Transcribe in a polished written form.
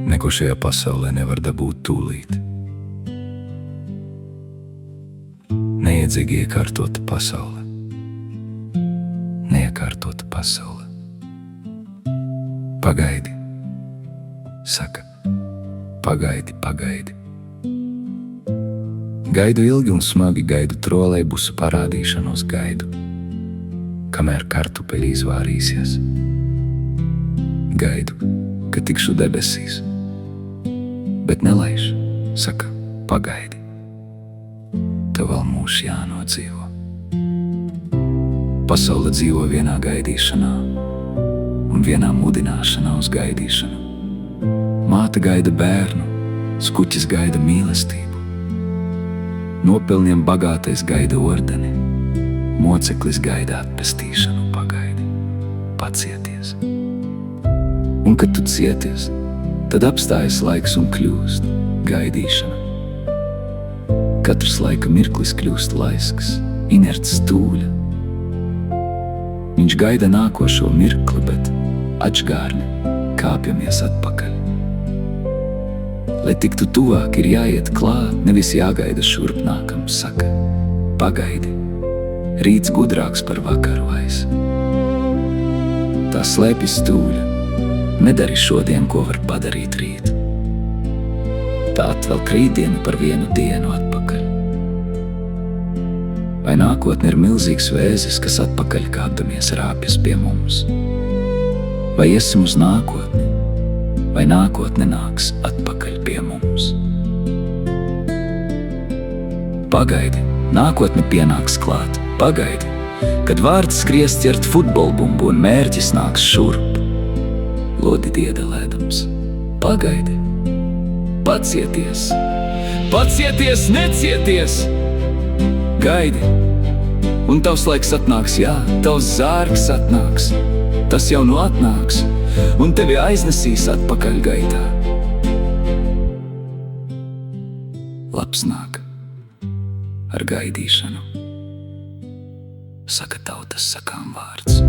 Neko šajā pasaulē nevar dabūt tūlīt. Neiedzīgi iekārtota pasaule. Neiekārtota pasaule. Pagaidi, saka, pagaidi, pagaidi. Gaidu ilgi un smagi, gaidu trolejbusu parādīšanos, gaidu, kamēr kartupeļi izvārīsies. Gaidu, ka tikšu debesīs, bet nelaiž, saka, pagaidi. Tev vēl mūžs jānodzīvo. Pasaule dzīvo vienā gaidīšanā un vienā mudināšanā uz gaidīšanu. Māte gaida bērnu, skuķis gaida mīlestību. Nopelniem bagātais gaida ordeni, moceklis gaida atpestīšanu, pagaidi, pacieties. Un kad tu cieties, tad apstājas laiks un kļūst gaidīšana. Katrs laika mirklis kļūst laisks, inerts stūļa. Viņš gaida nākošo mirkli, bet atžgārni kāpjamies atpakaļ. Lai tiktu tuvāk, ir jāiet klāt, nevis jāgaida šurp nākams, saka, pagaidi, rīts gudrāks par vakaru vairs. Tā slēpj stūļa, nedari šodien, ko var padarīt rīt. Tā atvelk rītdienu par vienu dienu atpakaļ. Vai nākotne ir milzīgs vēzis, kas atpakaļ kāpdamies rāpjas pie mums? Vai iesim uz nākotni, vai nākotne nāks atpakaļ pie mums? Pagaidi, nākotne pienāks klāt, pagaidi, kad vārds skries ķert futbolbumbu un mērķis nāks šurp, lodi diedelēdams. Pagaidi, pacieties, pacieties, necieties! Gaidi, un tavs laiks atnāks, jā, tavs zārgs atnāks, tas jau nu atnāks, un tevi aiznesīs atpakaļ gaitā. Labs nāk ar gaidīšanu, saka tautas sakām vārds.